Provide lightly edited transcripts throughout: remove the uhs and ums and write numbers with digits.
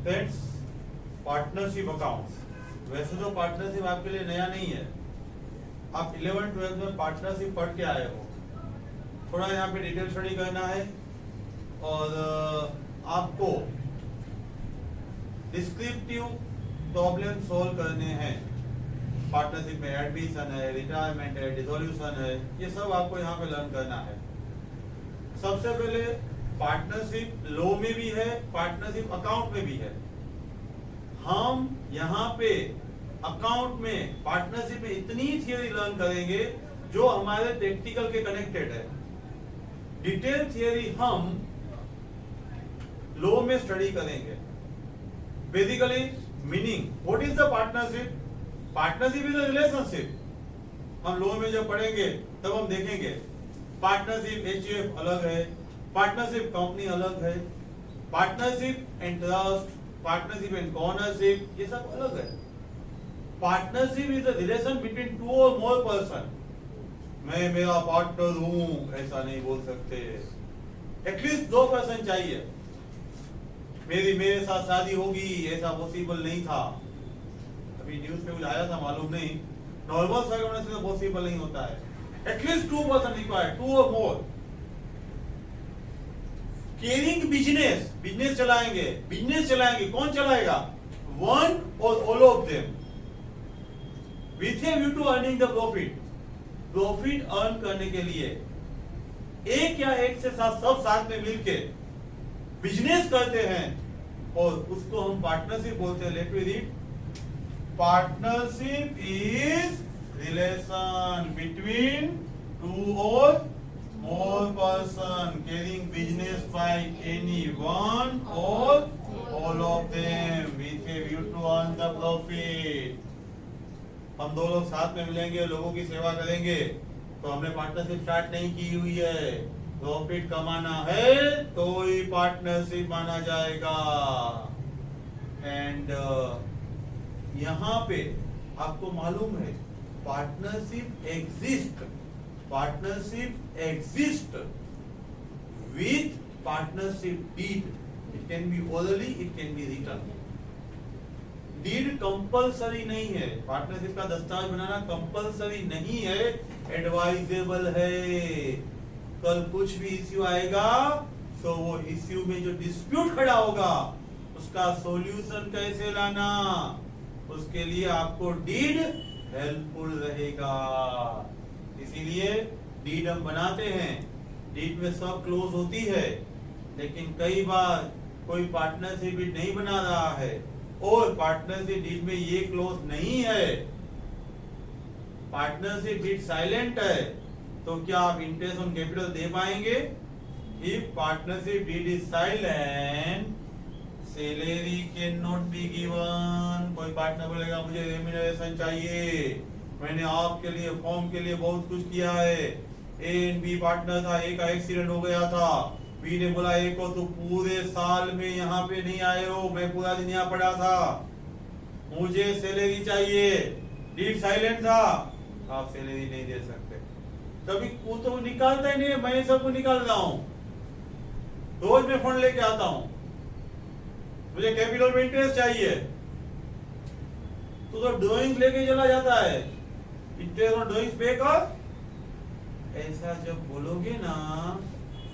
Friends, partnership accounts, वैसे तो partnership आपके लिए नया नहीं है, आप 11th-12th में पार्टनरशिप पढ़ के आए हो। थोड़ा यहाँ पे डिटेल स्टडी करना है और आपको डिस्क्रिप्टिव प्रॉब्लम सॉल्व करने हैं। पार्टनरशिप में एडमिशन है, रिटायरमेंट है, डिसोल्यूशन है, ये सब आपको यहाँ पे लर्न करना है। सबसे पहले पार्टनरशिप लॉ में भी है, पार्टनरशिप अकाउंट में भी है। हम यहाँ पे अकाउंट में पार्टनरशिप में इतनी थियरी लर्न करेंगे जो हमारे प्रैक्टिकल के कनेक्टेड है। डिटेल थियरी हम लॉ में स्टडी करेंगे। Basically meaning, what is the partnership? Partnership is a relationship. हम लॉ में जब पढ़ेंगे तब हम देखेंगे पार्टनरशिप एचयूएफ अलग है, पार्टनरशिप कंपनी अलग है, partnership and trust, partnership and ownership, ये सब अलग है। Partnership is a relation between two और मोर पर्सन। मैं मेरा पार्टनर हूं ऐसा नहीं बोल सकते, एटलीस्ट 2 पर्सन चाहिए। मेरे साथ शादी होगी ऐसा पॉसिबल नहीं था, अभी न्यूज पे कुछ आया था मालूम नहीं। नॉर्मल सर्कमस्टेंस में पॉसिबल नहीं होता है, एटलीस्ट 2 पर्सन रिक्वायर्ड, 2 और मोर। केयरिंग बिजनेस चलाएंगे, कौन चलाएगा? वन और all of them with a view to earning the profit earn करने के लिए एक या एक से सब साथ में मिलके बिजनेस करते हैं और उसको हम पार्टनरशिप बोलते हैं। Let me read, partnership is relation between 2 और more person carrying business by any one or all of them with a view to earn the profit। हम 2 लोग साथ में मिलेंगे, लोगों की सेवा करेंगे, तो हमने पार्टनरशिप स्टार्ट नहीं की हुई है। प्रॉफिट कमाना है तो ही पार्टनरशिप माना जाएगा। एंड यहाँ पे आपको मालूम है partnership exist with partnership deed. It can be orally, it can be written. Deed compulsory नहीं है, पार्टनरशिप का दस्तावेज बनाना कंपलसरी नहीं है, एडवाइजेबल है। कल कुछ भी इश्यू आएगा तो वो इश्यू में जो डिस्प्यूट खड़ा होगा उसका सॉल्यूशन कैसे लाना, उसके लिए आपको डीड हेल्पफुल रहेगा। इसीलिए डीड हम बनाते हैं, डीड में सब क्लोज होती है, लेकिन कई बार कोई पार्टनरशिप डीड नहीं बना रहा है और पार्टनरशिप डीड में ये क्लोज नहीं है, पार्टनरशिप डीड साइलेंट है, तो क्या आप इंटरेस्ट ऑन कैपिटल दे पाएंगे? If partnership deed is silent, salary can not be given. कोई पार्टनर बोलेगा मुझे रेम्यूनरेशन चाहिए, मैंने आपके लिए फॉर्म के लिए बहुत कुछ किया है, ए एंड बी पार्टनर था, ए का एक्सीडेंट हो गया था, बी ने बोला ए को तो पूरे साल में यहाँ पे नहीं आए हो, मैं पूरा दिन यहाँ पड़ा था, मुझे सैलरी चाहिए, डीड साइलेंट था, आप सैलरी नहीं दे सकते। कभी वो तो निकालता ही नहीं, मैं सबको निकाल रहा हूँ, रोज मैं फंड लेके आता हूँ, मुझे कैपिटल में इंटरेस्ट चाहिए, तो ड्राइंग लेके चला जाता है, इंटरेस्ट ऑन ड्राइंग्स पे कर। ऐसा जब बोलोगे ना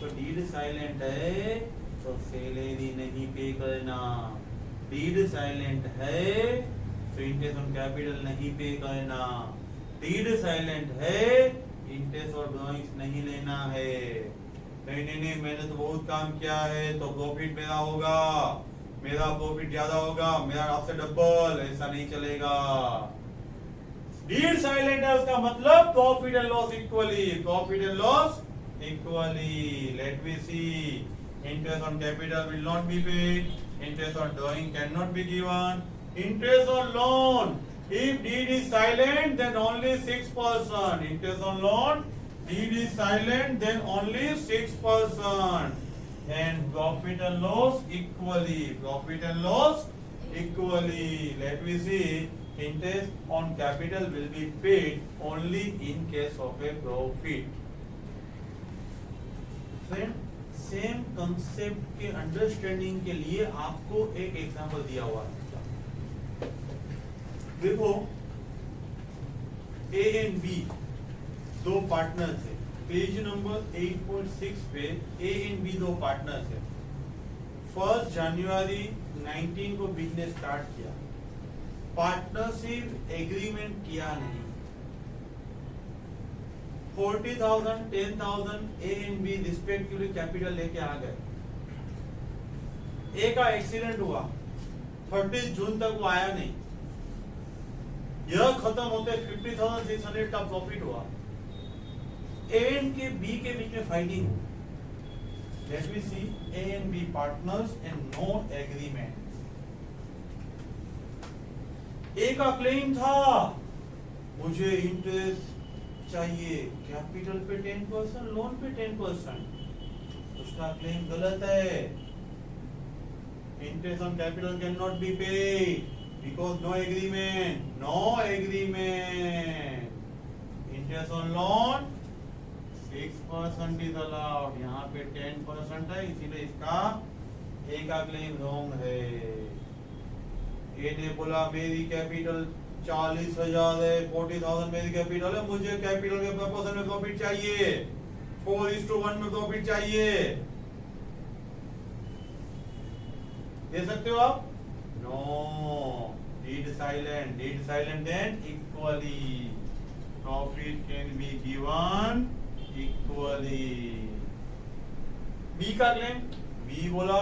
तो डीड साइलेंट है तो सैलरी नहीं पे करना, डीड साइलेंट है तो इंटरेस्ट ऑन कैपिटल नहीं पे करना, डीड साइलेंट है इंटरेस्ट और ड्राइंग्स नहीं लेना है। नहीं मैंने तो बहुत काम किया है तो प्रॉफिट मेरा होगा, मेरा प्रॉफिट ज्यादा होगा, मेरा आपसे डबल, ऐसा नहीं चलेगा। डीड साइलेंट है उसका मतलब profit and loss equally. Let me see, interest on capital will not be paid, interest on drawing can not be given, interest on loan, if deed is silent then only 6%, interest on loan, deed is silent then only 6%, and profit and loss equally. Let me see, interest on capital will be paid only in case of a profit. Friend, same concept के understanding के लिए आपको एक example दिया हुआ है। देखो A and B दो पार्टनर्स है। पेज नंबर 8.6 पे ए एंड बी दो पार्टनर्स है। 1 जनवरी 19 को बिजनेस स्टार्ट किया, पार्टनरशिप एग्रीमेंट किया नहीं। 40,000 10,000 A and B respectively capital लेके आ गए। ए का एक्सीडेंट हुआ, 30 जून तक वो आया नहीं। यह खत्म होते 50,600 का प्रॉफिट हुआ। ए एंड के बी के बीच में फाइटिंग हुई। Let me see, A and B partners and no agreement. A का क्लेम था मुझे इंटरेस्ट चाहिए, कैपिटल पे 10%, लोन पे 10%। उसका क्लेम गलत है। Interest on capital can not be paid because no agreement interest on loan 6% is allowed, यहाँ पे 10% है, इसीलिए इसका ए का क्लेम रॉन्ग है। ए ने बोला मेरी कैपिटल 40,000 है, 40,000 मेरी कैपिटल है, मुझे कैपिटल के प्रपोर्शन में प्रॉफिट चाहिए, 4:1 में प्रॉफिट चाहिए। दे सकते हो आप? No, deed silent then equally. Profit can be given equally. B का क्लेम, B बोला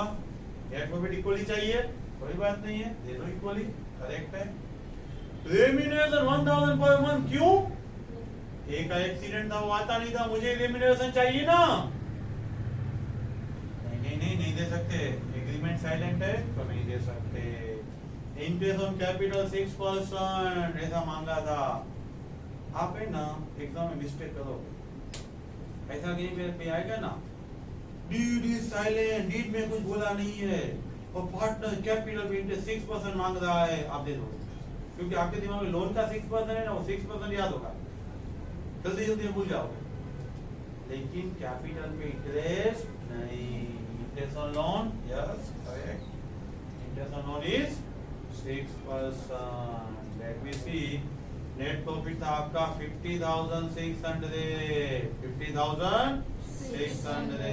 नेट प्रॉफिट इक्वली चाहिए, कोई बात नहीं है, दे दो इक्वली, करेक्ट है। रेम्यूनरेशन 1,000 पर मंथ, क्यों? ए का एक्सीडेंट था, वो आता नहीं था, मुझे रेम्यूनरेशन चाहिए ना। नहीं दे सकते, एग्रीमेंट साइलेंट है तो नहीं दे सकते। इंटरेस्ट ऑन कैपिटल 6% ऐसा मांगा था। आप है ना एग्जाम में मिस्टेक करोगे, ऐसा कहीं पे आएगा ना, डीड इज साइलेंट, डीड में कुछ बोला नहीं है और पार्टनर कैपिटल पे इंटरेस्ट 6% मांग रहा है, आप दे दो, क्योंकि आपके दिमाग में लोन का 6% है ना, वो 6% याद होगा, जल्दी जल्दी भूल जाओगे। लेकिन कैपिटल पे इंटरेस्ट नहीं। Interest on loan, yes, correct. Interest on loan is 6%. Let me see. Net profit था आपका 50,600. 50,600.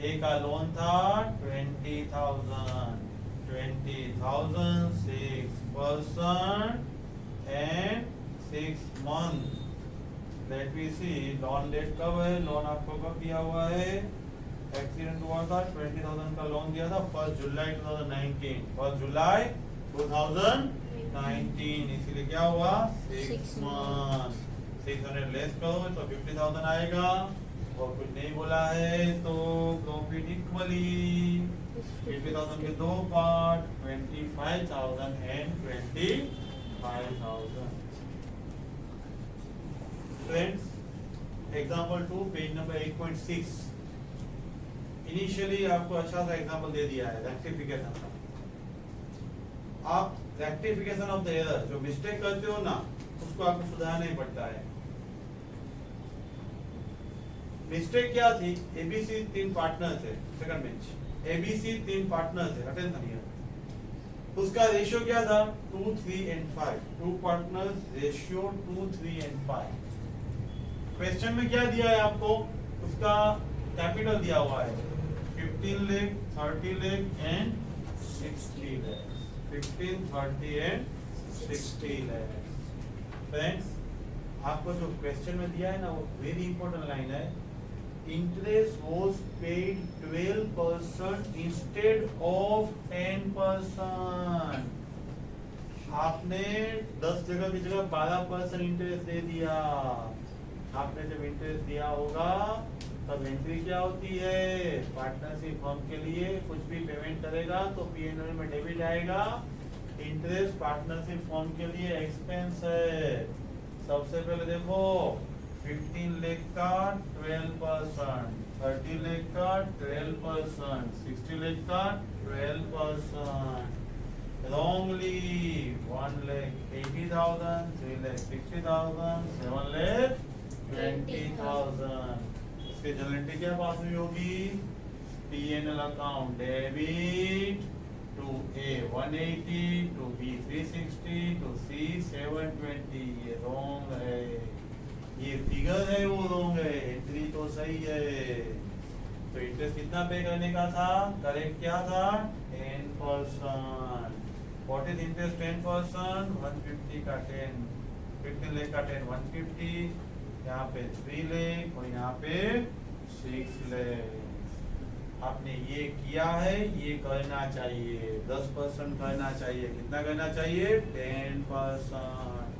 ए का लोन था 20,000. 20,000 6% and 6 months. Let me see. Loan date कब है? लोन आपको कब दिया हुआ है? एक्सीडेंट हुआ था, 20,000 का लोन दिया था 1 जुलाई 2019। 1 जुलाई 2019, इसीलिए क्या हुआ? 6 मंथ। 600 लेस करो तो 50,000 आएगा, और कुछ नहीं बोला है तो प्रॉफिट इक्वली 50,000 के दो part, 25,000 and 25,000। Friends, example 2 page number 8.6। Initially आपको अच्छा सा एग्जांपल दे दिया है रेक्टिफिकेशन का। आप रेक्टिफिकेशन ऑफ द एरर, जो मिस्टेक करते हो ना, उसको आपको सुधारना ही पड़ता है। मिस्टेक क्या थी? एबीसी 3 पार्टनर्स है, सेकंड बेंच, एबीसी 3 पार्टनर्स है, अटेंशन हियर। उसका रेशियो क्या था? 2, 3 and 5। 2 partners, ratio 2, 3 and 5। Question में क्या दिया है आपको? उसका कैपिटल दिया हुआ है 15 lakh, 30 lakh and 60 lakh. 15, 30 and 60 lakh. Friends, आपको जो क्वेश्चन में दिया है ना, वो वेरी इंपॉर्टेंट लाइन है। Interest was paid 12% instead of 10%। आपने 10 जगह की जगह 12% इंटरेस्ट दे दिया। आपने जब इंटरेस्ट दिया होगा तब एंट्री क्या होती है? पार्टनरशिप फर्म के लिए कुछ भी पेमेंट करेगा तो P&L में डेबिट आएगा। इंटरेस्ट पार्टनरशिप फर्म के लिए एक्सपेंस है। सबसे पहले देखो 15 लाख का 12%, 30 लाख का 12%, 60 लाख का 12%। Wrongly 1,80,000, 3,60,000, 7,20,000। इसकी जनरेटी क्या पास हुई होगी? P&L account debit to A 180 to B 360 to C 720. ये रॉन्ग है, ये फिगर है वो रॉन्ग है, एंट्री तो सही है। तो इंटरेस्ट कितना पे करने का था, करेक्ट क्या था 10%। व्हाट इज इंटरेस्ट 10%, 150 का 10, 15 लाख का 10 150, यहाँ पे 3 लाख और यहाँ पे 6 लाख। आपने ये किया है, ये करना चाहिए 10% करना चाहिए, कितना करना चाहिए 10%।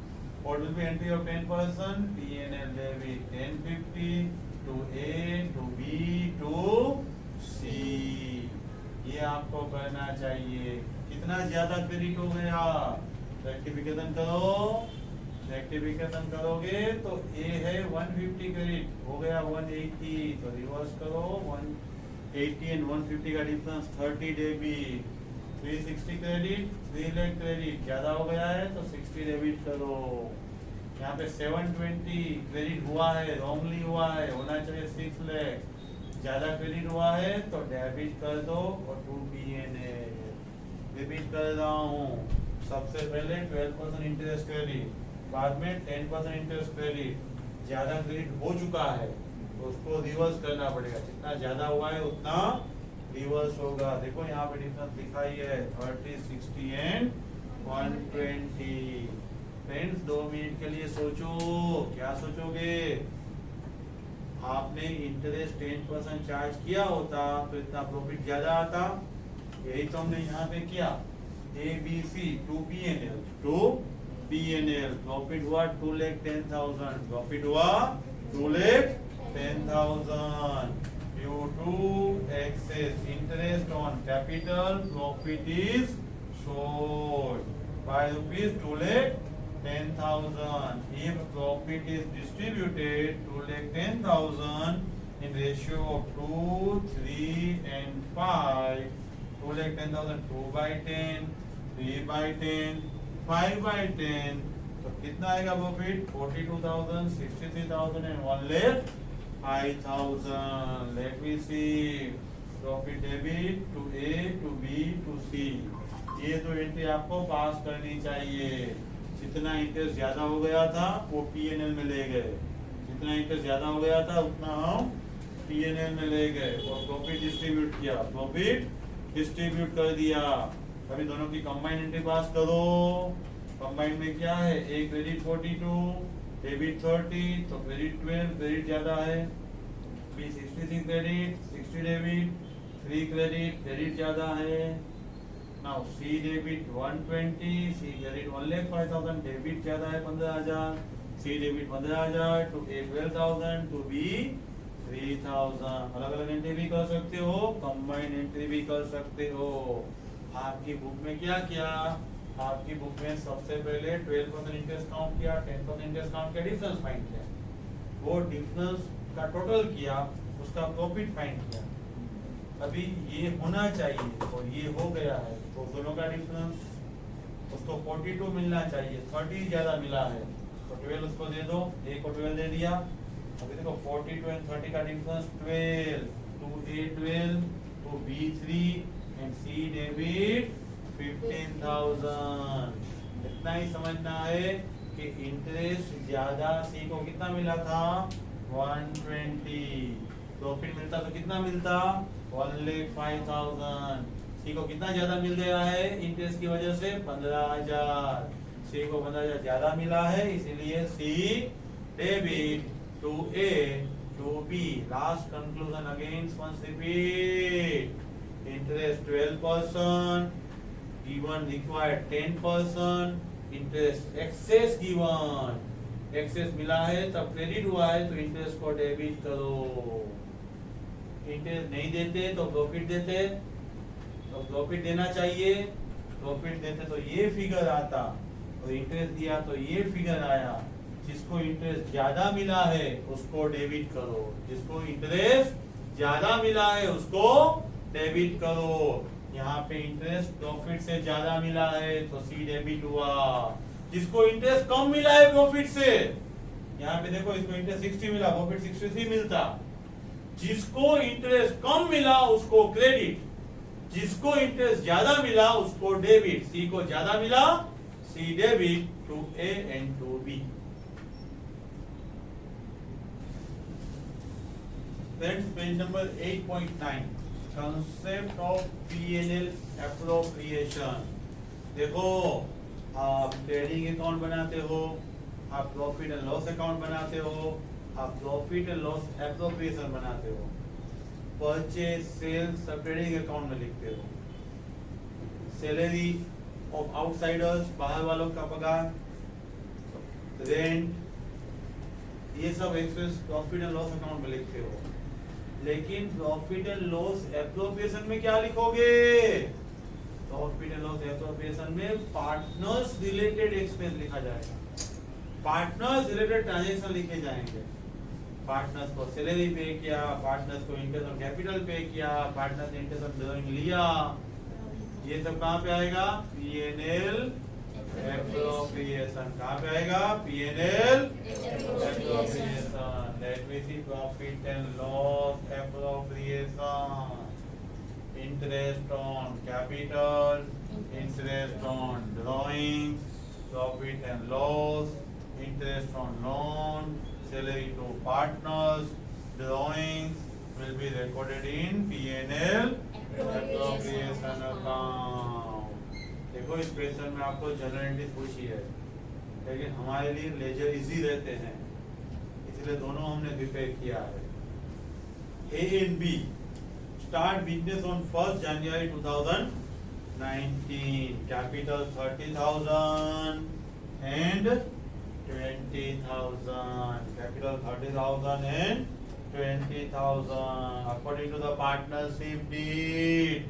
What will be entry of 10%? P&L debit 1050 to A to B to C। ये आपको करना चाहिए। कितना ज्यादा क्रेडिट हो गया, रेक्टिफिकेशन करो, रेक्टिफिकेशन करोगे तो A है 150 क्रेडिट हो गया 180, तो रिवर्स करो 180 एंड 150 का difference 30 debit, 360 credit 3 lakh credit ज्यादा हो गया है तो 60 डेबिट करो। यहाँ पे 720 क्रेडिट हुआ है, रॉन्गली हुआ है, होना चाहिए 6 लाख, ज्यादा क्रेडिट हुआ है तो डेबिट कर दो और 2 P&L डेबिट कर रहा हूँ। सबसे पहले 12% इंटरेस्ट क्रेडिट, बाद में 10% इंटरेस्ट क्रेडिट, ज्यादा क्रेडिट हो चुका है तो उसको रिवर्स करना पड़ेगा, जितना ज्यादा हुआ है उतना रिवर्स होगा। देखो यहाँ पे डिफरेंस लिखा ही है 30, 60 एंड 120। फ्रेंड्स 2 मिनट के लिए सोचो, क्या सोचोगे? आपने इंटरेस्ट 10% चार्ज किया होता तो इतना प्रॉफिट ज्यादा आता, यही तो हमने यहाँ पे किया। ABC 2 P&L प्रॉफिट हुआ 2,10,000, प्रॉफिट हुआ 2,10,000 due to excess interest on capital, profit is sold by rupees 2,10,000. If profit is distributed 2,10,000 in ratio of 2, 3 and 5, 2,10,000 2 by 10, 3 by 10, 5 by 10, तो कितना आएगा profit 42,000, 63,000 and 1,05,000. Let me see profit debit to A to B to C. ये तो entry आपको पास करनी चाहिए। जितना interest ज्यादा हो गया था वो P&L में ले गए, जितना इंटरेस्ट ज्यादा हो गया था उतना हम P&L में ले गए और प्रॉफिट डिस्ट्रीब्यूट किया, प्रॉफिट डिस्ट्रीब्यूट कर दिया। अभी दोनों की कंबाइंड एंट्री पास करो। कंबाइंड में क्या है, ए क्रेडिट 42, डेबिट 30, तो क्रेडिट 12, क्रेडिट ज्यादा है। B 63 credit, 60 debit, 3 credit, credit ज्यादा है। Now C debit 120, C credit 1,05,000, debit ज्यादा है 15,000, C debit 15,000 to A 12,000 to B 3,000। अलग अलग एंट्री भी कर सकते हो, कंबाइंड एंट्री भी कर सकते हो। आपकी बुक में क्या किया, आपकी बुक में सबसे पहले 12% इंटरेस्ट काउंट किया, 10% इंटरेस्ट काउंट किया, डिफरेंस फाइंड किया, वो डिफरेंस का टोटल किया, उसका प्रॉफिट फाइंड किया। अभी ये होना चाहिए और ये हो गया है तो दोनों का डिफरेंस उसको 42 मिलना चाहिए, 30 ज्यादा मिला है तो 12 उसको दे दो, ए को 12 दे दिया। अभी देखो 42 एंड 30 का difference 12, to A 12, to B 3 and C debit 15,000। इतना ही समझना है कि इंटरेस्ट ज्यादा, सी को कितना मिला था 120, प्रॉफिट मिलता तो कितना मिलता 1,05,000। सी को कितना ज्यादा मिल गया है इंटरेस्ट की वजह से 15,000, सी को 15,000 ज्यादा मिला है इसीलिए C debit to A to B. Last conclusion again once repeat, interest 12%, given required 10%, interest excess given, excess मिला है तब क्रेडिट हुआ है तो इंटरेस्ट को डेबिट करो। इंटरेस्ट नहीं देते तो प्रॉफिट देते, तो प्रॉफिट देना चाहिए, प्रॉफिट देते तो ये फिगर आता और इंटरेस्ट दिया तो ये फिगर आया। जिसको इंटरेस्ट ज्यादा मिला है उसको डेबिट करो, जिसको इंटरेस्ट ज्यादा मिला है उसको डेबिट करो। यहाँ पे इंटरेस्ट प्रॉफिट से ज्यादा मिला है तो सी डेबिट हुआ। जिसको इंटरेस्ट कम मिला है प्रॉफिट से, यहाँ पे देखो इसको इंटरेस्ट 60 मिला, प्रॉफिट 63 मिलता, जिसको इंटरेस्ट कम मिला उसको क्रेडिट, जिसको इंटरेस्ट ज्यादा मिला उसको डेबिट। सी को ज्यादा मिला, C debit to A and to B. Friends, page number 8.9, concept of P&L appropriation. देखो, आप ट्रेडिंग अकाउंट बनाते हो, आप प्रॉफिट एंड लॉस अकाउंट बनाते हो, आप प्रॉफिट एंड लॉस एप्रोप्रिएशन बनाते हो, परचेज सेल सब ट्रेडिंग अकाउंट में लिखते हो, सैलरी ऑफ आउटसाइडर्स बाहर वालों का पगार, रेंट, ये सब expense profit and loss account में लिखते हो। लेकिन प्रॉफिट एंड लॉस एप्रोप्रिएशन में क्या लिखोगे? प्रॉफिट एंड लॉस एप्रोप्रिएशन में पार्टनर्स रिलेटेड एक्सपेंस लिखा जाएगा, पार्टनर्स रिलेटेड ट्रांजैक्शन लिखे जाएंगे। पार्टनर्स को सैलरी पे किया, पार्टनर्स को इंटरेस्ट ऑन कैपिटल पे किया, पार्टनर्स ने इंटरेस्ट ऑन बोरोइंग लिया, ये सब कहाँ पे आएगा? P&L appropriation. कहाँ पे आएगा? P&L appropriation. Let me see profit and loss appropriation. Interest on capital, interest on drawings, profit and loss, interest on loan, salary to partners, drawings will be recorded in P&L appropriation account. देखो, इस question में आपको general entry पूछी है, लेकिन हमारे लिए laser easy रहते हैं, इसलिए दोनों हमने प्रिपेयर किया है। A and B start business on 1st January 2019. Capital 30,000 and 20,000. Capital 30,000 and 20,000. According to the partnership deed,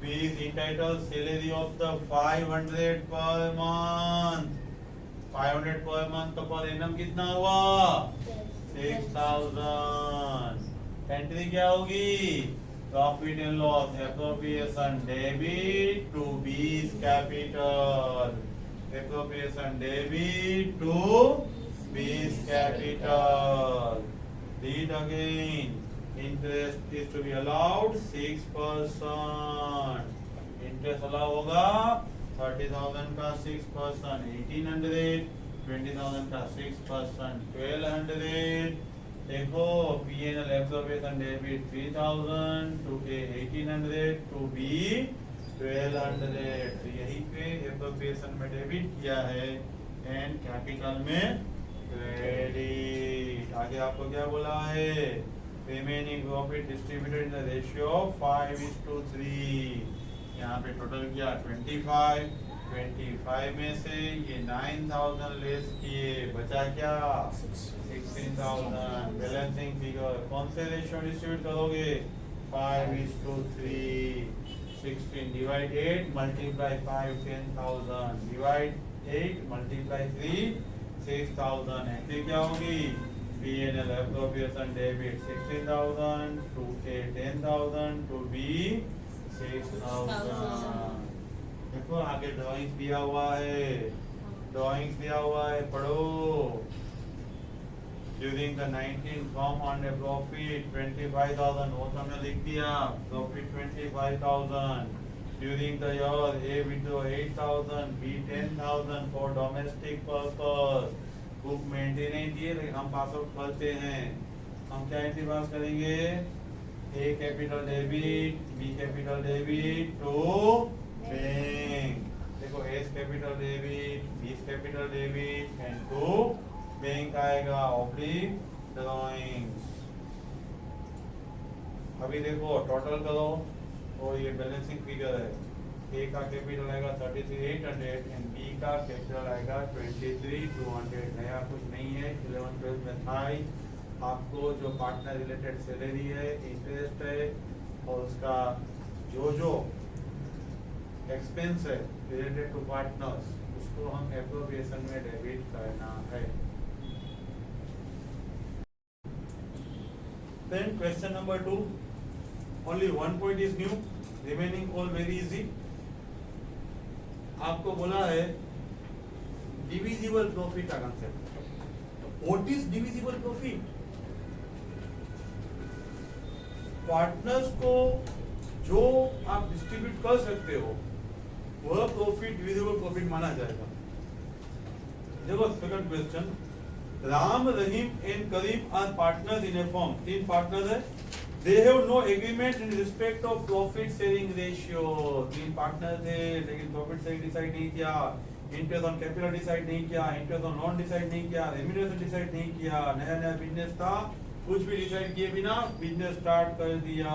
B is entitled salary of the 500 per month. 500 per month तो पर एनम कितना हुआ? 6,000। एंट्री क्या होगी? Profit and loss appropriation debit to B's capital, appropriation debit to B's capital. Read again, interest is to be allowed 6%। Interest allow होगा 30,000 का 6%, 1,800, 20,000 का 6%, 1,200। देखो, P&L appropriation debit 3,000 to A 1,800 to B 1,200। तो यही पे एप्रोप्रिएशन में डेबिट किया है एंड कैपिटल में क्रेडिट। आगे आपको क्या बोला है? Remaining profit distributed in the ratio of 5:3। यहाँ पे टोटल किया 25 में से ये 9,000 लेस किए, बचा क्या? 16,000। बैलेंसिंग फिगर कौन से रेशियो डिस्ट्रीब्यूट करोगे? 5:3। 16 divide 8 multiply 5 10,000 divide 8 multiply 3 6,000। Entry क्या होगी? P&L appropriation debit 16,000 to A 10,000 to B 6,000। देखो, आगे ड्राइंग्स दिया हुआ है, ड्राइंग्स दिया हुआ है, पढ़ो। During the 19 form on A profit 25,000, वो तो हमने लिख दिया, profit 25,000। During the year A withdraw 8,000, B 10,000 for domestic purpose. Book में एंट्री नहीं दिए, लेकिन हम पास आउट करते हैं। हम क्या एंट्री पास करेंगे? A capital debit, B capital debit to bank. देखो, S capital debit, B capital debit and to bank आएगा ऑब्लिक ड्राइंग्स। अभी देखो, टोटल करो, और ये बैलेंसिंग फिगर है। ए का कैपिटल आएगा 33,800 एंड बी का कैपिटल आएगा 23,200। नया कुछ नहीं है, 11-12 में था ही। आपको जो पार्टनर रिलेटेड सैलरी है, इंटरेस्ट है, और उसका जो एक्सपेंस है रिलेटेड टू पार्टनर्स, उसको हम एप्रोप्रिएशन में डेबिट करना है। Then question number 2, only one point is new, remaining all very easy. आपको बोला है डिविजिबल प्रॉफिट का concept. What is divisible profit? Partners को जो आप डिस्ट्रीब्यूट कर सकते हो वह प्रॉफिट डिविजिबल प्रॉफिट माना जाएगा। देखो second question, Ram, Rahim and Karim are partners in a firm. 3 partners है, they have no agreement in respect of profit sharing ratio. 3 partner थे लेकिन प्रॉफिट शेयरिंग डिसाइड नहीं किया, इंटरेस्ट ऑन कैपिटल डिसाइड नहीं किया, इंटरेस्ट ऑन लोन डिसाइड नहीं किया, remuneration decide नहीं किया, नया नया बिजनेस था, कुछ भी डिसाइड किए बिना बिजनेस स्टार्ट कर दिया।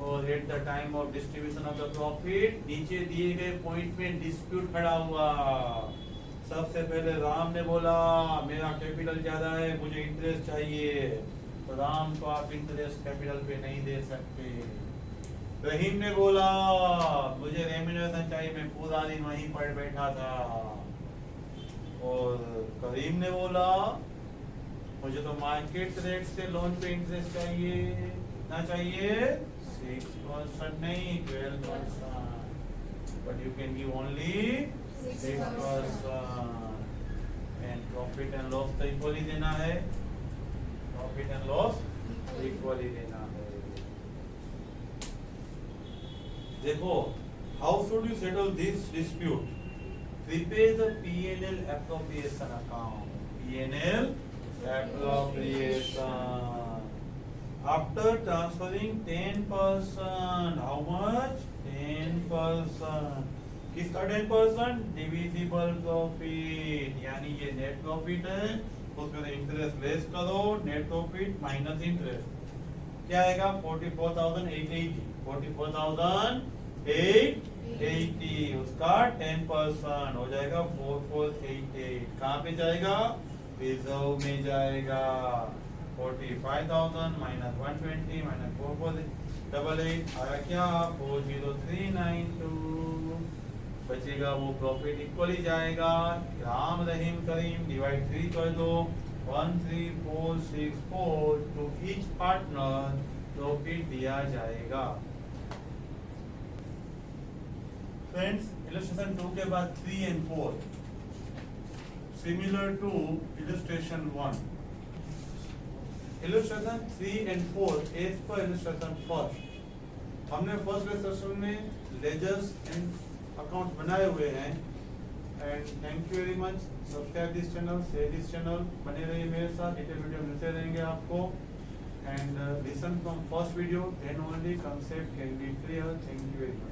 और at the time of distribution of the profit नीचे दिए गए पॉइंट में डिस्प्यूट खड़ा हुआ। सबसे पहले राम ने बोला मेरा कैपिटल ज्यादा है, मुझे इंटरेस्ट चाहिए, तो राम को आप इंटरेस्ट कैपिटल पे नहीं दे सकते। रहीम ने बोला मुझे रेम्यूनरेशन चाहिए, मैं पूरा दिन वहीं पर बैठा था। और करीम ने बोला मुझे तो मार्केट रेट से लोन पे इंटरेस्ट चाहिए, कितना चाहिए 6% नहीं 12%, but you can give only 6%। And profit and loss तो इक्वली देना है, प्रॉफिट एंड लॉस इक्वली देना है। देखो how should you settle this dispute? Prepare the P&L appropriation account, P&L appropriation. After transferring 10%, how much? 10%. किसका 10%? Divisible profit, यानी ये net profit है, उसमें इंटरेस्ट लेस करो, नेट प्रॉफिट माइनस इंटरेस्ट, क्या आएगा 44,880, 44,880, उसका 10% हो जाएगा 4488। कहाँ पे जाएगा? रिजर्व में जाएगा। 45,000 माइनस 120 माइनस 4488 आया क्या 40392, बचेगा वो प्रॉफिट इक्वली जाएगा। राम, रहीम, करीम डिवाइड 3 कर दो, 13464 टू ईच पार्टनर प्रॉफिट दिया जाएगा। फ्रेंड्स, इलस्ट्रेशन 2 के बाद 3 and 4 similar to illustration 1। Illustration 3 and 4 as पर इलस्ट्रेशन फर्स्ट। हमने फर्स्ट इलस्ट्रेशन में लेजर्स एंड अकाउंट बनाए हुए हैं। And thank you very much. Subscribe this channel, share this channel, बने रहिए मेरे साथ, डिटेल वीडियो मिलते रहेंगे आपको। And listen from first video, then only concept can be clear. Thank you very much.